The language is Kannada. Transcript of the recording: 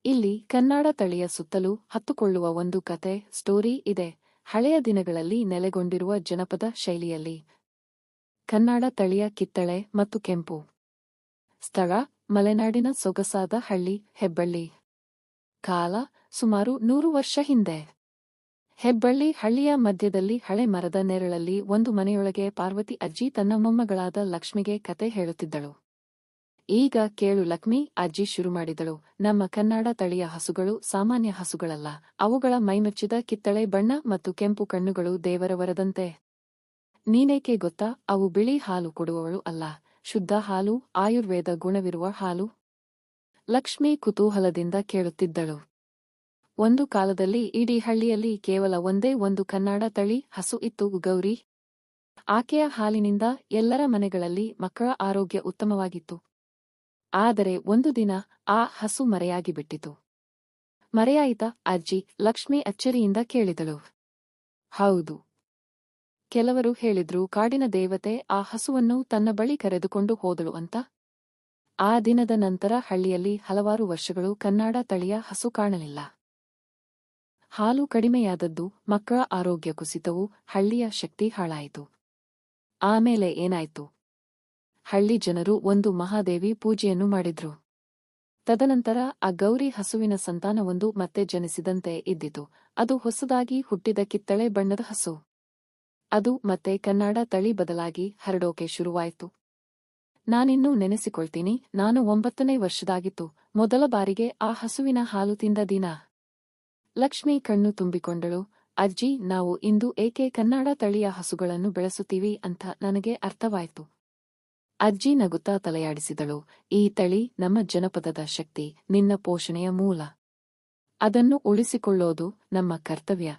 ಇಲ್ಲಿ ಕನ್ನಡ ತಳಿಯ ಸುತ್ತಲೂ ಹತ್ತುಕೊಳ್ಳುವ ಒಂದು ಕತೆ ಸ್ಟೋರಿ ಇದೆ. ಹಳೆಯ ದಿನಗಳಲ್ಲಿ ನೆಲೆಗೊಂಡಿರುವ ಜನಪದ ಶೈಲಿಯಲ್ಲಿ ಕನ್ನಡ ತಳಿಯ ಕಿತ್ತಳೆ ಮತ್ತು ಕೆಂಪು. ಸ್ಥಳ: ಮಲೆನಾಡಿನ ಸೊಗಸಾದ ಹಳ್ಳಿ ಹೆಬ್ಬಳ್ಳಿ. ಕಾಲ: ಸುಮಾರು 100 ವರ್ಷ ಹಿಂದೆ. ಹೆಬ್ಬಳ್ಳಿ ಹಳ್ಳಿಯ ಮಧ್ಯದಲ್ಲಿ ಹಳೆ ಮರದ ನೆರಳಲ್ಲಿ ಒಂದು ಮನೆಯೊಳಗೆ ಪಾರ್ವತಿ ಅಜ್ಜಿ ತನ್ನ ಮೊಮ್ಮಗಳಾದ ಲಕ್ಷ್ಮಿಗೆ ಕತೆ ಹೇಳುತ್ತಿದ್ದಳು. ಈಗ ಕೇಳು ಲಕ್ಷ್ಮಿ, ಅಜ್ಜಿ ಶುರು ಮಾಡಿದಳು. ನಮ್ಮ ಕನ್ನಡ ತಳಿಯ ಹಸುಗಳು ಸಾಮಾನ್ಯ ಹಸುಗಳಲ್ಲ. ಅವುಗಳ ಮೈಮೆಚ್ಚಿದ ಕಿತ್ತಳೆ ಬಣ್ಣ ಮತ್ತು ಕೆಂಪು ಕಣ್ಣುಗಳು ದೇವರ ವರದಂತೆ. ನೀನೇಕೆ ಗೊತ್ತಾ? ಅವು ಬಿಳಿ ಹಾಲು ಕೊಡುವವಳು ಅಲ್ಲ, ಶುದ್ಧ ಹಾಲು, ಆಯುರ್ವೇದ ಗುಣವಿರುವ ಹಾಲು. ಲಕ್ಷ್ಮಿ ಕುತೂಹಲದಿಂದ ಕೇಳುತ್ತಿದ್ದಳು. ಒಂದು ಕಾಲದಲ್ಲಿ ಇಡೀ ಹಳ್ಳಿಯಲ್ಲಿ ಕೇವಲ ಒಂದೇ ಒಂದು ಕನ್ನಡ ತಳಿ ಹಸು ಇತ್ತು, ಗೌರಿ. ಆಕೆಯ ಹಾಲಿನಿಂದ ಎಲ್ಲರ ಮನೆಗಳಲ್ಲಿ ಮಕ್ಕಳ ಆರೋಗ್ಯ ಉತ್ತಮವಾಗಿತ್ತು. ಆದರೆ ಒಂದು ದಿನ ಆ ಹಸು ಮರೆಯಾಗಿಬಿಟ್ಟಿತು. ಮರೆಯಾಯಿತಾ ಅಜ್ಜಿ? ಲಕ್ಷ್ಮಿ ಅಚ್ಚರಿಯಿಂದ ಕೇಳಿದಳು. ಹೌದು. ಕೆಲವರು ಹೇಳಿದ್ರು ಕಾಡಿನ ದೇವತೆ ಆ ಹಸುವನ್ನು ತನ್ನ ಬಳಿ ಕರೆದುಕೊಂಡು ಹೋದಳು ಅಂತ. ಆ ದಿನದ ನಂತರ ಹಳ್ಳಿಯಲ್ಲಿ ಹಲವಾರು ವರ್ಷಗಳು ಕನ್ನಡ ತಳಿಯ ಹಸು ಕಾಣಲಿಲ್ಲ. ಹಾಲು ಕಡಿಮೆಯಾದದ್ದು, ಮಕ್ಕಳ ಆರೋಗ್ಯ ಕುಸಿತವು, ಹಳ್ಳಿಯ ಶಕ್ತಿ ಹಾಳಾಯಿತು. ಆಮೇಲೆ ಏನಾಯ್ತು? ಹಳ್ಳಿ ಜನರು ಒಂದು ಮಹಾದೇವಿ ಪೂಜೆಯನ್ನು ಮಾಡಿದ್ರು. ತದನಂತರ ಆ ಗೌರಿ ಹಸುವಿನ ಸಂತಾನವೊಂದು ಮತ್ತೆ ಜನಿಸಿದಂತೆ ಇದ್ದಿತು. ಅದು ಹೊಸದಾಗಿ ಹುಟ್ಟಿದ ಕಿತ್ತಳೆ ಬಣ್ಣದ ಹಸು. ಅದು ಮತ್ತೆ ಕನ್ನಡ ತಳಿ ಬದಲಾಗಿ ಹರಡೋಕೆ ಶುರುವಾಯಿತು. ನಾನಿನ್ನೂ ನೆನೆಸಿಕೊಳ್ತೀನಿ, ನಾನು 9ನೇ ವರ್ಷದಾಗಿತ್ತು. ಮೊದಲ ಬಾರಿಗೆ ಆ ಹಸುವಿನ ಹಾಲು ತಿಂದ ದಿನ. ಲಕ್ಷ್ಮಿ ಕಣ್ಣು ತುಂಬಿಕೊಂಡಳು. ಅಜ್ಜಿ, ನಾವು ಇಂದು ಏಕೆ ಕನ್ನಡ ತಳಿಯ ಹಸುಗಳನ್ನು ಬೆಳೆಸುತ್ತೀವಿ ಅಂತ ನನಗೆ ಅರ್ಥವಾಯಿತು. ಅಜ್ಜಿ ನಗುತ್ತಾ ತಲೆಯಾಡಿಸಿದಳು. ಈ ತಳಿ ನಮ್ಮ ಜನಪದದ ಶಕ್ತಿ, ನಿನ್ನ ಪೋಷಣೆಯ ಮೂಲ. ಅದನ್ನು ಉಳಿಸಿಕೊಳ್ಳೋದು ನಮ್ಮ ಕರ್ತವ್ಯ.